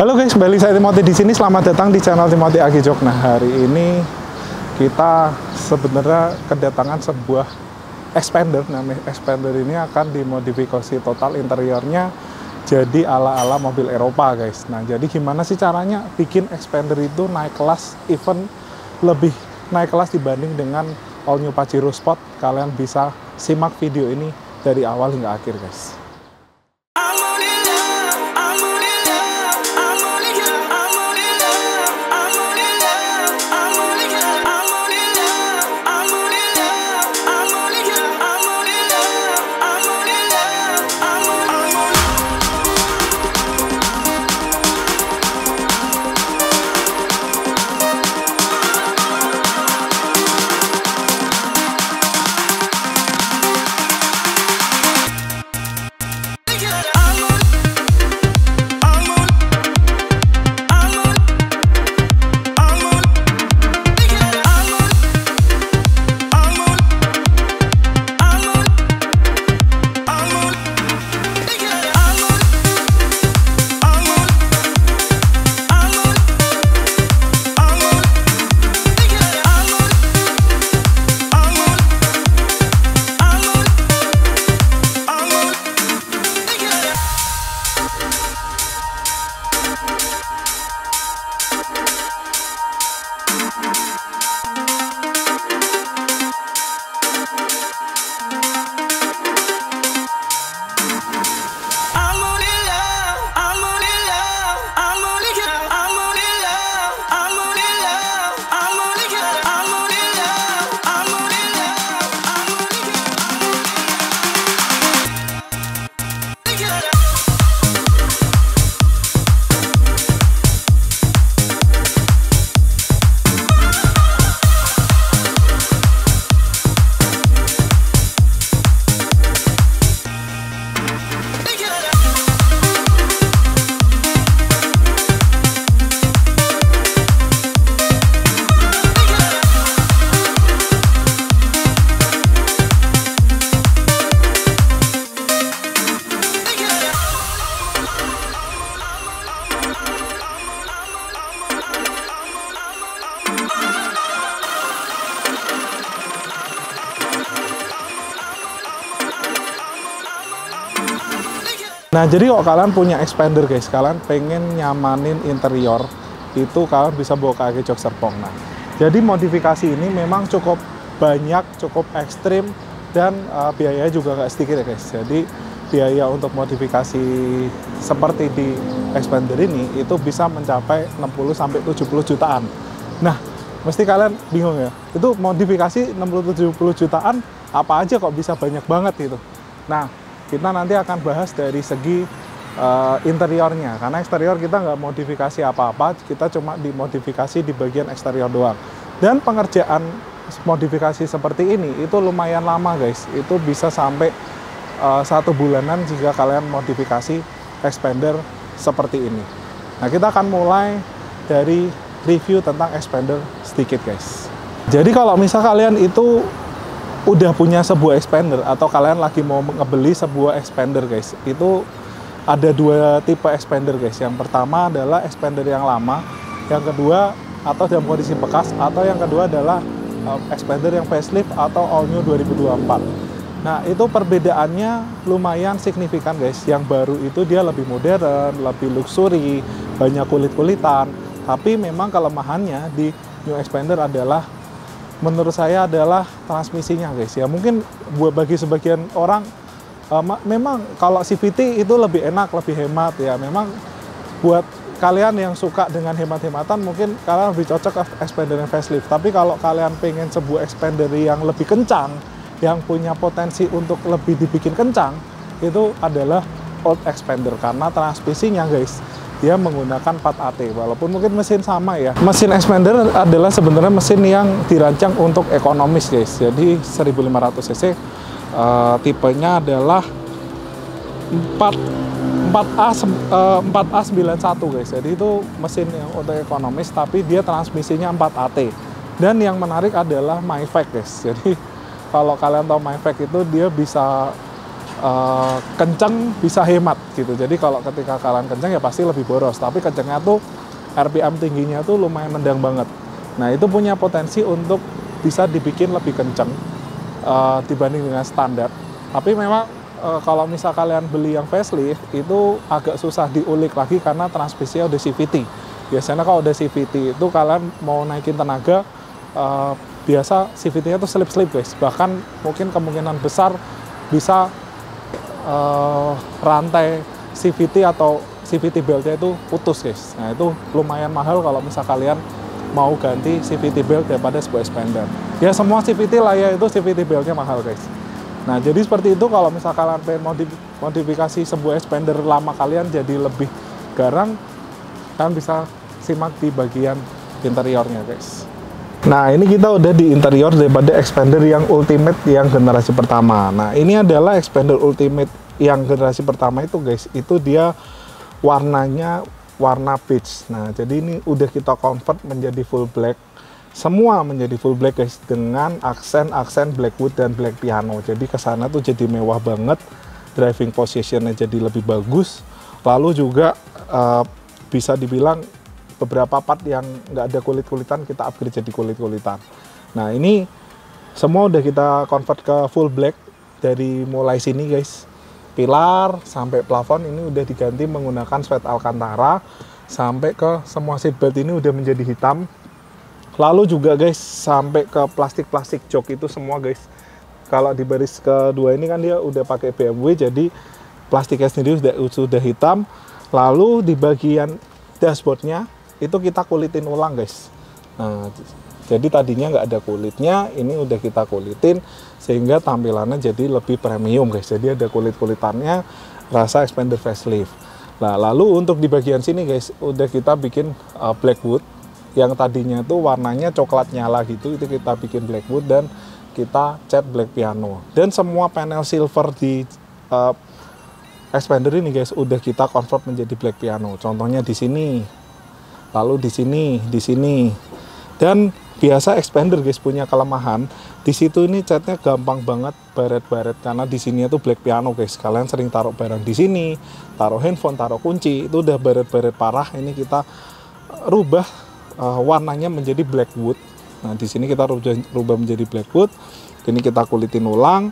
Halo guys, kembali saya Timothy di sini. Selamat datang di channel Timothy Agijok. Nah, hari ini kita sebenarnya kedatangan sebuah expander. Namanya expander ini akan dimodifikasi total interiornya jadi ala-ala mobil Eropa, guys. Nah, jadi gimana sih caranya bikin expander itu naik kelas, even lebih naik kelas dibanding dengan all new Pajero Sport? Kalian bisa simak video ini dari awal hingga akhir, guys. Nah, jadi kalau kalian punya expander, guys, kalian pengen nyamanin interior, itu kalian bisa bawa ke Agijok Serpong. Nah, jadi modifikasi ini memang cukup banyak, cukup ekstrim, dan biayanya juga nggak sedikit ya, guys. Jadi biaya untuk modifikasi seperti di expander ini itu bisa mencapai 60-70 jutaan. Nah, mesti kalian bingung ya, itu modifikasi 60-70 jutaan apa aja kok bisa banyak banget gitu. Nah, kita nanti akan bahas dari segi interiornya, karena eksterior kita nggak modifikasi apa-apa, kita cuma dimodifikasi di bagian eksterior doang. Dan pengerjaan modifikasi seperti ini itu lumayan lama, guys. Itu bisa sampai 1 bulanan jika kalian modifikasi expander seperti ini. Nah, kita akan mulai dari review tentang expander sedikit, guys. Jadi kalau misal kalian itu udah punya sebuah expander atau kalian lagi mau ngebeli sebuah expander, guys, itu ada 2 tipe expander, guys. Yang pertama adalah expander yang lama, yang kedua atau dalam kondisi bekas, atau yang kedua adalah expander yang facelift atau all new 2024. Nah, itu perbedaannya lumayan signifikan, guys. Yang baru itu dia lebih modern, lebih luxury, banyak kulit-kulitan, tapi memang kelemahannya di new expander adalah, menurut saya, adalah transmisinya, guys. Ya mungkin buat bagi sebagian orang memang kalau CVT itu lebih enak, lebih hemat ya. Memang buat kalian yang suka dengan hemat-hematan mungkin kalian lebih cocok ke expander yang facelift. Tapi kalau kalian pengen sebuah expander yang lebih kencang, yang punya potensi untuk lebih dibikin kencang, itu adalah old expander, karena transmisinya, guys, dia menggunakan 4AT, walaupun mungkin mesin sama ya. Mesin expander adalah sebenarnya mesin yang dirancang untuk ekonomis, guys. Jadi 1500 cc, tipenya adalah 4A91, guys. Jadi itu mesin yang untuk ekonomis, tapi dia transmisinya 4AT. Dan yang menarik adalah MyFact, guys. Jadi kalau kalian tahu MyFact itu dia bisa kenceng bisa hemat gitu. Jadi kalau ketika kalian kenceng ya pasti lebih boros, tapi kencengnya tuh RPM tingginya tuh lumayan nendang banget. Nah itu punya potensi untuk bisa dibikin lebih kenceng dibanding dengan standar. Tapi memang kalau misal kalian beli yang facelift itu agak susah diulik lagi karena transmisinya udah CVT. Biasanya kalau udah CVT itu kalian mau naikin tenaga biasa CVT-nya tuh slip-slip guys. Bahkan mungkin kemungkinan besar bisa rantai CVT atau CVT beltnya itu putus guys. Nah itu lumayan mahal kalau misal kalian mau ganti CVT belt daripada sebuah expander. Ya semua CVT lah ya, itu CVT beltnya mahal guys. Nah jadi seperti itu kalau misal kalian pengen modifikasi sebuah expander lama kalian jadi lebih garang, kalian bisa simak di bagian interiornya guys. Nah ini kita udah di interior daripada expander yang ultimate yang generasi pertama. Nah ini adalah expander ultimate yang generasi pertama itu guys, itu dia warnanya warna beige. Nah jadi ini udah kita convert menjadi full black, semua menjadi full black guys, dengan aksen blackwood dan black piano. Jadi kesana tuh jadi mewah banget, driving positionnya jadi lebih bagus, lalu juga bisa dibilang beberapa part yang nggak ada kulit-kulitan kita upgrade jadi kulit-kulitan. Nah ini semua udah kita convert ke full black dari mulai sini guys, pilar sampai plafon ini udah diganti menggunakan sweat alcantara, sampai ke semua seatbelt ini udah menjadi hitam. Lalu juga guys sampai ke plastik jok itu semua guys. Kalau di baris kedua ini kan dia udah pakai BMW, jadi plastiknya sendiri sudah hitam. Lalu di bagian dashboardnya itu kita kulitin ulang guys. Nah, jadi tadinya nggak ada kulitnya, ini udah kita kulitin sehingga tampilannya jadi lebih premium guys. Jadi ada kulit-kulitannya, rasa expander facelift. Nah, lalu untuk di bagian sini guys, udah kita bikin blackwood yang tadinya tuh warnanya coklat nyala gitu, itu kita bikin blackwood dan kita cat black piano. Dan semua panel silver di expander ini guys udah kita convert menjadi black piano. Contohnya di sini. Lalu di sini. Dan biasa expander guys punya kelemahan di situ, ini catnya gampang banget baret-baret karena di sini itu black piano guys. Kalian sering taruh barang di sini, taruh handphone, taruh kunci, itu udah baret-baret parah. Ini kita rubah warnanya menjadi blackwood. Nah di sini kita rubah menjadi blackwood. Ini kita kulitin ulang.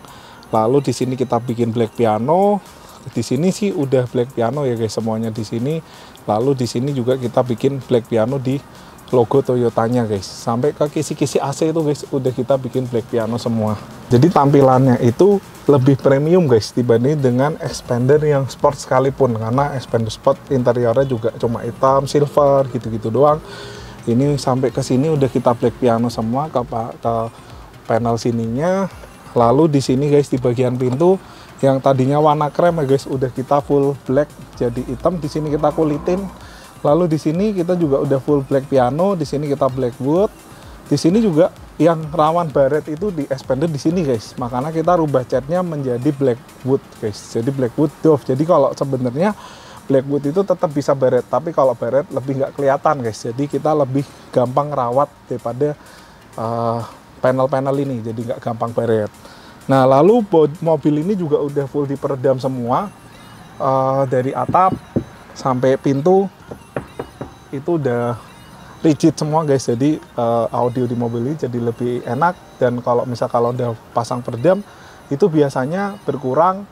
Lalu di sini kita bikin black piano. Di sini sih udah black piano ya guys semuanya di sini. Lalu di sini juga kita bikin black piano di logo Toyotanya guys. Sampai ke kisi-kisi AC itu guys udah kita bikin black piano semua. Jadi tampilannya itu lebih premium guys dibanding dengan expander yang sport sekalipun, karena expander sport interiornya juga cuma hitam, silver gitu-gitu doang. Ini sampai ke sini udah kita black piano semua ke panel sininya. Lalu di sini guys di bagian pintu yang tadinya warna krem ya guys udah kita full black jadi hitam. Di sini kita kulitin. Lalu di sini kita juga udah full black piano. Di sini kita blackwood. Di sini juga yang rawan baret itu di expander di sini guys. Makanya kita rubah catnya menjadi blackwood guys. Jadi blackwood Dove. Jadi kalau sebenarnya blackwood itu tetap bisa baret, tapi kalau baret lebih nggak kelihatan guys. Jadi kita lebih gampang rawat daripada panel-panel ini. Jadi nggak gampang baret. Nah lalu mobil ini juga udah full diperedam semua, dari atap sampai pintu itu udah rigid semua guys. Jadi audio di mobil ini jadi lebih enak. Dan kalau udah pasang peredam itu biasanya berkurang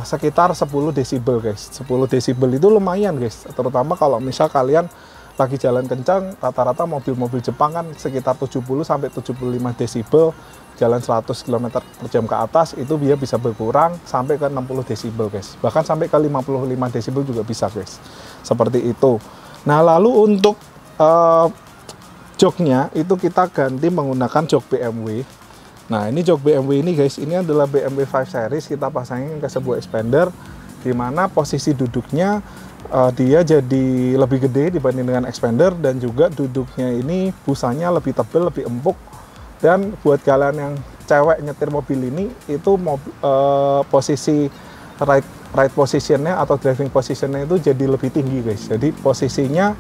sekitar 10 desibel guys. 10 desibel itu lumayan guys, terutama kalau misal kalian lagi jalan kencang. Rata-rata mobil-mobil Jepang kan sekitar 70 sampai 75 desibel. Jalan 100 km per jam ke atas itu dia bisa berkurang sampai ke 60 desibel guys, bahkan sampai ke 55 desibel juga bisa guys, seperti itu. Nah lalu untuk joknya itu kita ganti menggunakan jok BMW. Nah ini jok BMW ini guys, ini adalah BMW 5 Series, kita pasangin ke sebuah expander, dimana posisi duduknya dia jadi lebih gede dibanding dengan expander, dan juga duduknya ini busanya lebih tebal, lebih empuk. Dan buat kalian yang cewek nyetir mobil ini, itu posisi right positionnya atau driving positionnya itu jadi lebih tinggi guys. Jadi posisinya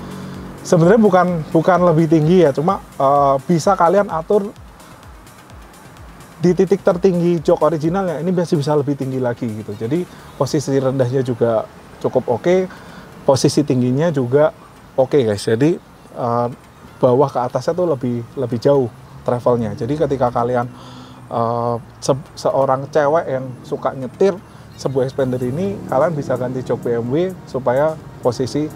sebenarnya bukan lebih tinggi ya, cuma bisa kalian atur di titik tertinggi jok originalnya ini masih bisa lebih tinggi lagi gitu. Jadi posisi rendahnya juga cukup oke, posisi tingginya juga oke guys. Jadi bawah ke atasnya tuh lebih jauh travelnya. Jadi ketika kalian seorang cewek yang suka nyetir sebuah Xpander ini, kalian bisa ganti jok BMW supaya posisi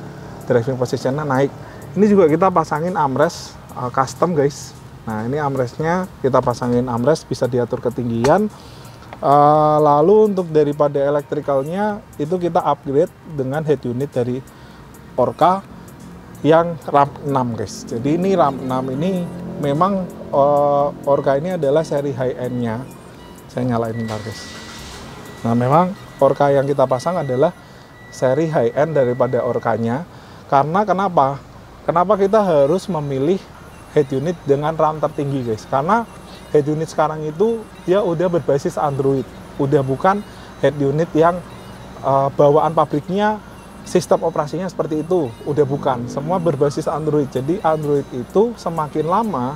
driving positionnya naik. Ini juga kita pasangin armrest custom guys. Nah ini armrestnya kita pasangin armrest, bisa diatur ketinggian. Lalu untuk daripada elektrikalnya itu kita upgrade dengan head unit dari Orca yang RAM 6 guys. Jadi ini RAM 6 ini memang Orca ini adalah seri high end-nya. Saya nyalain bentar guys. Nah memang Orca yang kita pasang adalah seri high end daripada Orca-nya. Karena kenapa? Kenapa kita harus memilih head unit dengan RAM tertinggi guys? Karena head unit sekarang itu dia udah berbasis Android, udah bukan head unit yang bawaan pabriknya sistem operasinya seperti itu, udah bukan, semua berbasis Android. Jadi Android itu semakin lama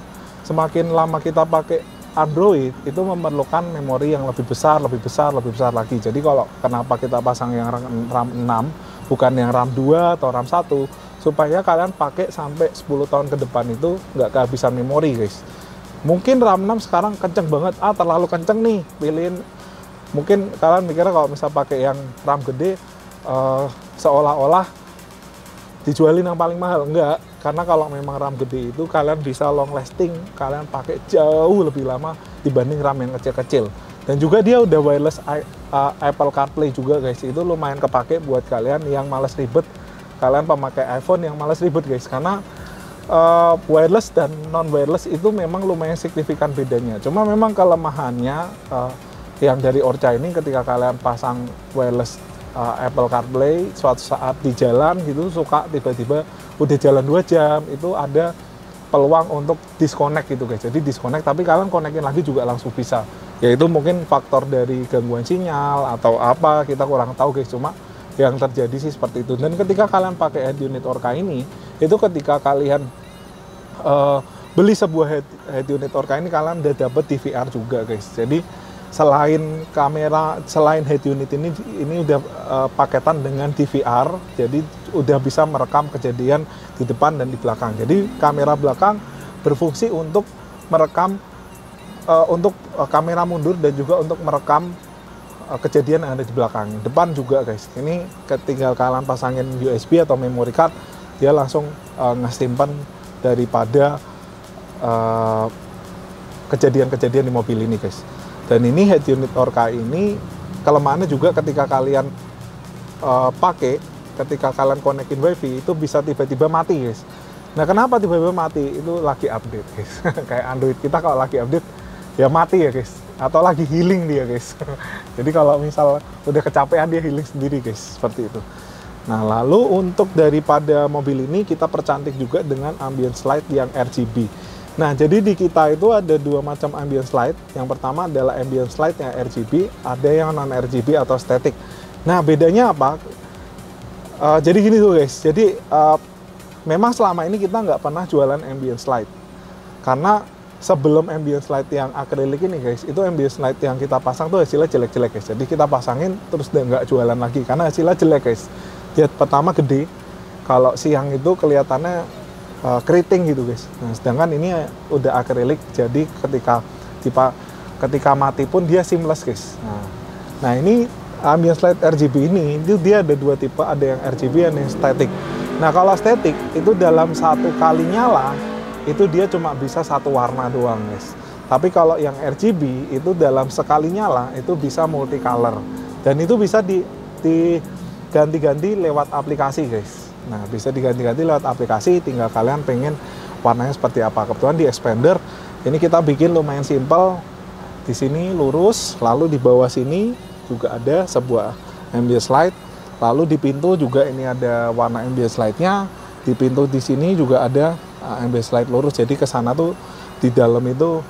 kita pakai Android itu memerlukan memori yang lebih besar lagi. Jadi kalau kenapa kita pasang yang RAM 6 bukan yang RAM 2 atau RAM 1, supaya kalian pakai sampai 10 tahun ke depan itu nggak kehabisan memori guys. Mungkin RAM 6 sekarang kenceng banget, terlalu kenceng nih, pilihin. Mungkin kalian mikirnya kalau misal pakai yang RAM gede seolah-olah dijualin yang paling mahal. Enggak, karena kalau memang RAM gede itu kalian bisa long lasting, kalian pakai jauh lebih lama dibanding RAM yang kecil-kecil. Dan juga dia udah wireless Apple CarPlay juga guys, itu lumayan kepake buat kalian yang males ribet, kalian pemakai iPhone yang males ribet guys, karena wireless dan non wireless itu memang lumayan signifikan bedanya. Cuma memang kelemahannya yang dari Orca ini ketika kalian pasang wireless Apple CarPlay, suatu saat di jalan gitu suka tiba-tiba udah jalan 2 jam itu ada peluang untuk disconnect gitu guys. Jadi disconnect tapi kalian konekin lagi juga langsung bisa. Yaitu mungkin faktor dari gangguan sinyal atau apa, kita kurang tahu guys. Cuma yang terjadi sih seperti itu. Dan ketika kalian pakai head unit Orca ini, itu ketika kalian beli sebuah head unit Orca ini, kalian udah dapet DVR juga guys. Jadi selain kamera, selain head unit ini udah paketan dengan DVR, jadi udah bisa merekam kejadian di depan dan di belakang. Jadi kamera belakang berfungsi untuk merekam, untuk kamera mundur dan juga untuk merekam kejadian yang ada di belakang. Depan juga guys, ini ketika kalian pasangin USB atau memory card, dia langsung ngesimpan daripada kejadian-kejadian di mobil ini guys. Dan ini head unit Orca ini kelemahannya juga ketika kalian pakai, ketika kalian konekin wifi itu bisa tiba-tiba mati guys. Nah kenapa tiba-tiba mati? Itu lagi update guys. Kayak Android kita kalau lagi update ya mati ya guys, atau lagi healing dia guys. Jadi kalau misal udah kecapean dia healing sendiri guys, seperti itu. Nah lalu untuk daripada mobil ini kita percantik juga dengan ambience light yang RGB. Nah jadi di kita itu ada 2 macam ambience light. Yang pertama adalah ambience light yang RGB, ada yang non RGB atau static. Nah bedanya apa? Jadi gini tuh guys, jadi memang selama ini kita nggak pernah jualan ambience light, karena sebelum ambience light yang akrilik ini guys, itu ambience light yang kita pasang tuh hasilnya jelek-jelek guys. Jadi kita pasangin terus udah nggak jualan lagi karena hasilnya jelek guys. Dia pertama gede, kalau siang itu kelihatannya keriting gitu guys. Nah sedangkan ini udah akrilik, jadi ketika mati pun dia seamless guys. Nah ini ambience light RGB ini itu dia ada 2 tipe, ada yang RGB dan yang static. Nah kalau static itu dalam 1 kali nyala itu dia cuma bisa 1 warna doang guys. Tapi kalau yang RGB itu dalam sekali nyala itu bisa multicolor, dan itu bisa diganti-ganti lewat aplikasi guys. Nah bisa diganti-ganti lewat aplikasi, tinggal kalian pengen warnanya seperti apa. Kebetulan di Xpander ini kita bikin lumayan simple. Di sini lurus, lalu di bawah sini juga ada sebuah ambience light, lalu di pintu juga ini ada warna ambience lightnya. Di pintu di sini juga ada ambience light lurus, jadi ke sana tuh di dalam itu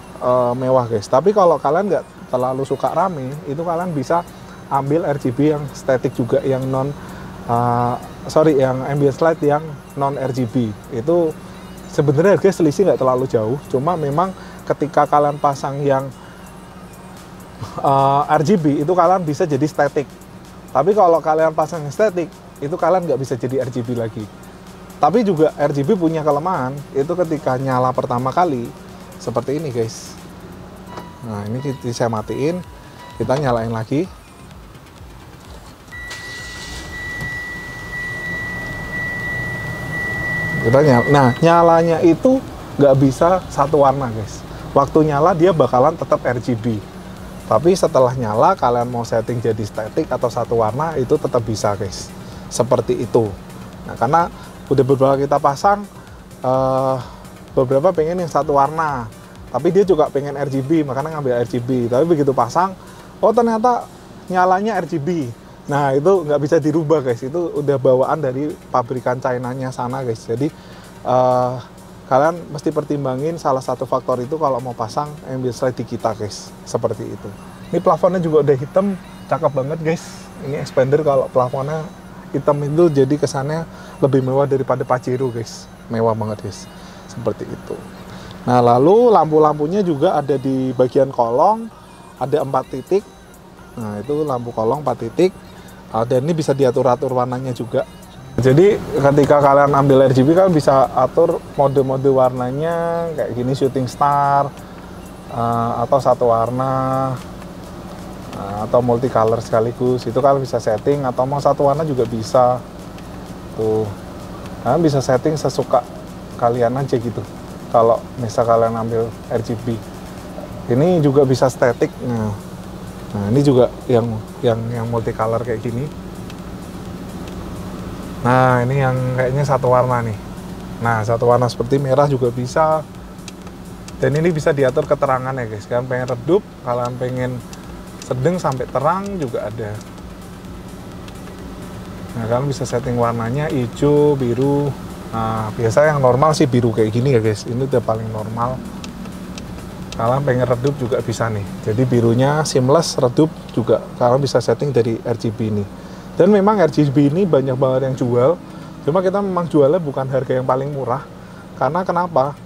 mewah guys. Tapi kalau kalian nggak terlalu suka rame, itu kalian bisa ambil RGB yang static juga, yang yang ambience light yang non RGB. Itu sebenarnya harga selisih nggak terlalu jauh, cuma memang ketika kalian pasang yang RGB itu kalian bisa jadi static. Tapi kalau kalian pasang static itu kalian nggak bisa jadi RGB lagi. Tapi juga RGB punya kelemahan, itu ketika nyala pertama kali seperti ini guys. Nah ini saya matiin, kita nyalain lagi. Nah nyalanya itu nggak bisa satu warna guys. Waktu nyala dia bakalan tetap RGB. Tapi setelah nyala kalian mau setting jadi static atau satu warna itu tetap bisa guys. Seperti itu. Nah karena udah beberapa kita pasang, beberapa pengen yang satu warna, tapi dia juga pengen RGB, makanya ngambil RGB. Tapi begitu pasang, oh ternyata nyalanya RGB. Nah itu nggak bisa dirubah guys, itu udah bawaan dari pabrikan China-nya sana guys. Jadi kalian mesti pertimbangin salah satu faktor itu kalau mau pasang ambient light di kita guys, seperti itu. Ini plafonnya juga udah hitam, cakep banget guys. Ini expander kalau plafonnya hitam itu jadi kesannya lebih mewah daripada Pajero guys, mewah banget guys, seperti itu. Nah lalu lampu-lampunya juga ada di bagian kolong, ada 4 titik. Nah itu lampu kolong 4 titik, dan ini bisa diatur-atur warnanya juga. Jadi ketika kalian ambil RGB kalian bisa atur mode-mode warnanya kayak gini, shooting star, atau satu warna, atau multicolor sekaligus. Itu kalian bisa setting, atau mau satu warna juga bisa. Tuh, kalian bisa setting sesuka kalian aja gitu. Kalau misal kalian ambil RGB, ini juga bisa static. Nah ini juga yang multicolor kayak gini. Nah ini yang kayaknya satu warna nih. Nah satu warna seperti merah juga bisa. Dan ini bisa diatur keterangannya guys. Kalian pengen redup, kalian pengen sedang sampai terang juga ada. Nah kalian bisa setting warnanya hijau, biru. Nah biasa yang normal sih biru kayak gini ya guys. Ini udah paling normal. Kalian pengen redup juga bisa nih. Jadi birunya seamless, redup juga kalian bisa setting dari RGB ini. Dan memang RGB ini banyak banget yang jual. Cuma kita memang jualnya bukan harga yang paling murah. Karena kenapa?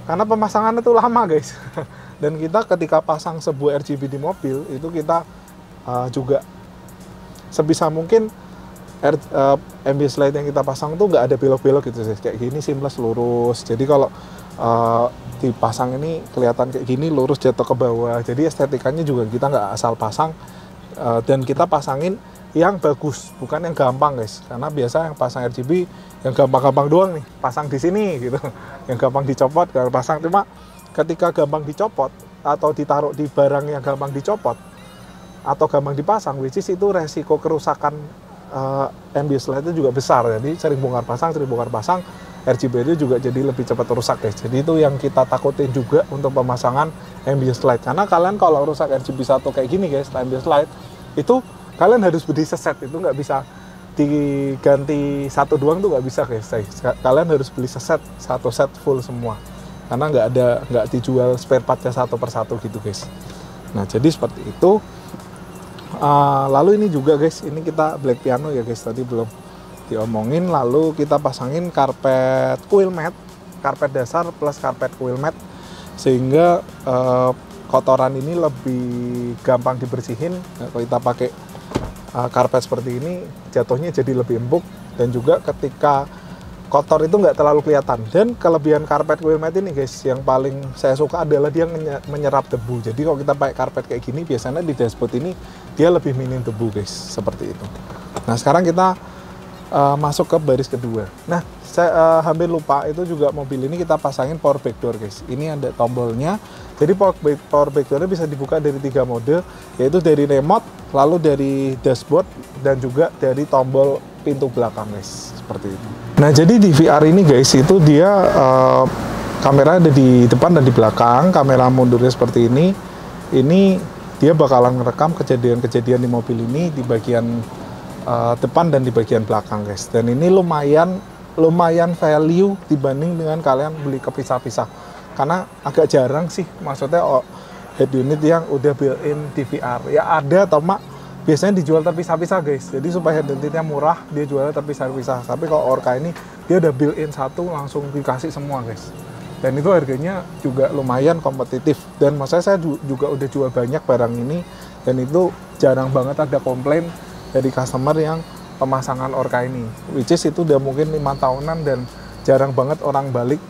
Karena pemasangannya itu lama guys. Dan kita ketika pasang sebuah RGB di mobil itu kita juga sebisa mungkin ambient light yang kita pasang tuh nggak ada belok-belok gitu sih, kayak gini seamless lurus. Jadi kalau dipasang ini kelihatan kayak gini lurus jatuh ke bawah. Jadi estetikanya juga kita nggak asal pasang, dan kita pasangin yang bagus, bukan yang gampang guys. Karena biasa yang pasang RGB yang gampang-gampang doang nih, pasang di sini gitu, yang gampang dicopot kalau pasang. Cuma ketika gampang dicopot atau ditaruh di barang yang gampang dicopot atau gampang dipasang, which is itu resiko kerusakan ambient light itu juga besar. Jadi sering bongkar pasang, RGB itu juga jadi lebih cepat rusak guys. Jadi itu yang kita takutin juga untuk pemasangan ambient light. Karena kalian kalau rusak RGB satu kayak gini guys, ambient light itu kalian harus beli seset, itu nggak bisa diganti satu doang tuh nggak bisa guys. Kalian harus beli seset, satu set full semua. Karena nggak dijual spare partnya satu persatu gitu guys. Nah jadi seperti itu. Lalu ini juga guys, ini kita black piano ya guys, tadi belum diomongin. Lalu kita pasangin karpet coil mat, karpet dasar plus karpet coil mat, sehingga kotoran ini lebih gampang dibersihin. Nah, kalau kita pakai karpet seperti ini jatuhnya jadi lebih empuk, dan juga ketika kotor itu nggak terlalu kelihatan. Dan kelebihan karpet coil mat ini guys, yang paling saya suka adalah dia menyerap debu. Jadi kalau kita pakai karpet kayak gini, biasanya di dashboard ini dia lebih minim debu guys, seperti itu. Nah sekarang kita masuk ke baris kedua. Nah saya hampir lupa, itu juga mobil ini kita pasangin power back door guys. Ini ada tombolnya. Jadi power back door bisa dibuka dari 3 mode, yaitu dari remote, lalu dari dashboard, dan juga dari tombol pintu belakang guys, seperti itu. Nah jadi di VR ini guys, itu dia kamera ada di depan dan di belakang. Kamera mundurnya seperti ini. Ini dia bakalan ngerekam kejadian-kejadian di mobil ini di bagian depan dan di bagian belakang guys. Dan ini lumayan value dibanding dengan kalian beli kepisah-pisah. Karena agak jarang sih, maksudnya head unit yang udah built-in di VR. Ya ada, atau biasanya dijual terpisah-pisah guys. Jadi supaya head unitnya murah, dia jualnya terpisah-pisah. Tapi kalau Orca ini dia udah built-in satu, langsung dikasih semua guys. dan itu harganya juga lumayan kompetitif. Dan maksudnya saya juga udah jual banyak barang ini, dan itu jarang banget ada komplain dari customer yang pemasangan Orca ini, which is itu udah mungkin 5 tahunan dan jarang banget orang balik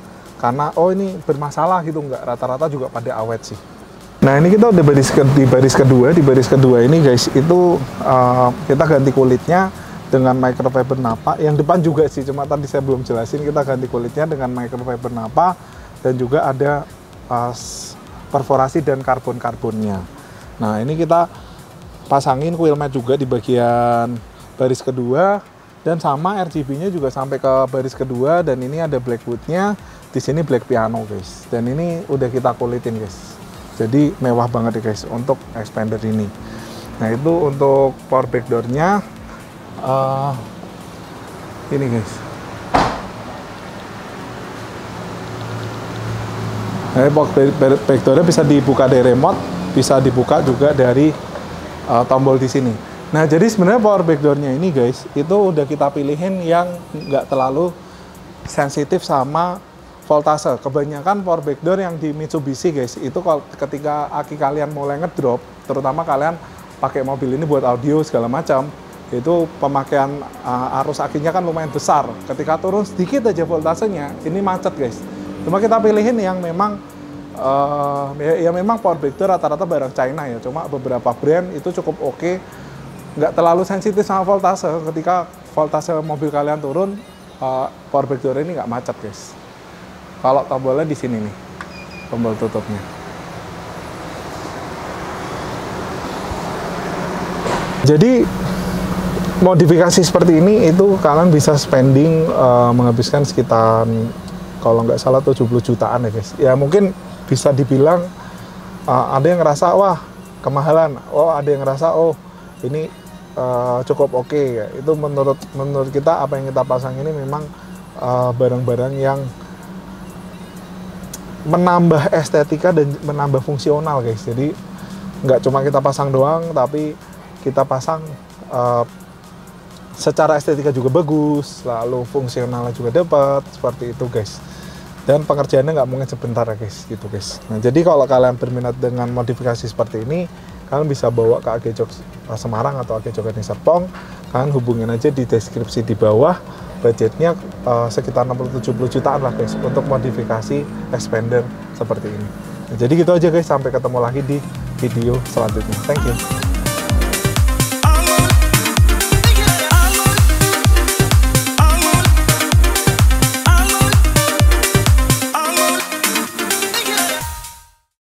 karena oh ini bermasalah gitu, nggak, rata-rata juga pada awet sih. Nah ini kita udah di baris kedua ini guys, itu kita ganti kulitnya dengan microfiber nappa. Yang depan juga sih, cuma tadi saya belum jelasin, kita ganti kulitnya dengan microfiber nappa dan juga ada perforasi dan karbon-karbonnya. Nah ini kita pasangin coil mat juga di bagian baris kedua, dan sama RGB-nya juga sampai ke baris kedua, dan ini ada blackwood-nya, di sini black piano guys, dan ini udah kita kulitin guys. Jadi mewah banget ya guys untuk expander ini. Nah itu untuk power backdoor-nya ini guys. Nah, backdoor-nya bisa dibuka dari remote, bisa dibuka juga dari tombol di sini. Nah jadi sebenarnya power backdoor-nya ini guys, itu udah kita pilihin yang nggak terlalu sensitif sama voltase. Kebanyakan power backdoor yang di Mitsubishi guys, itu ketika aki kalian mulai ngedrop, terutama kalian pakai mobil ini buat audio segala macam, itu pemakaian arus akinya kan lumayan besar. Ketika turun sedikit aja voltasenya, ini macet guys. Cuma kita pilihin yang memang ya memang power backdoor rata-rata barang China ya. Cuma beberapa brand itu cukup oke, nggak terlalu sensitif sama voltase. Ketika voltase mobil kalian turun, power backdoor ini nggak macet guys. Kalau tombolnya di sini nih, tombol tutupnya. Jadi modifikasi seperti ini itu kalian bisa spending menghabiskan sekitar kalau nggak salah 70 jutaan ya guys. Ya mungkin bisa dibilang ada yang ngerasa wah kemahalan, oh ada yang ngerasa oh ini cukup oke ya. Itu menurut kita apa yang kita pasang ini memang barang-barang yang menambah estetika dan menambah fungsional guys. Jadi nggak cuma kita pasang doang, tapi kita pasang secara estetika juga bagus, lalu fungsionalnya juga dapat, seperti itu guys. Dan pengerjaannya nggak mungkin sebentar ya guys, gitu guys. Nah jadi kalau kalian berminat dengan modifikasi seperti ini, kalian bisa bawa ke AG Jok Semarang atau AG Jok Serpong. Kalian hubungin aja di deskripsi di bawah. Budgetnya sekitar 60-70 jutaan lah guys untuk modifikasi expander seperti ini. Nah, jadi gitu aja guys, sampai ketemu lagi di video selanjutnya. Thank you.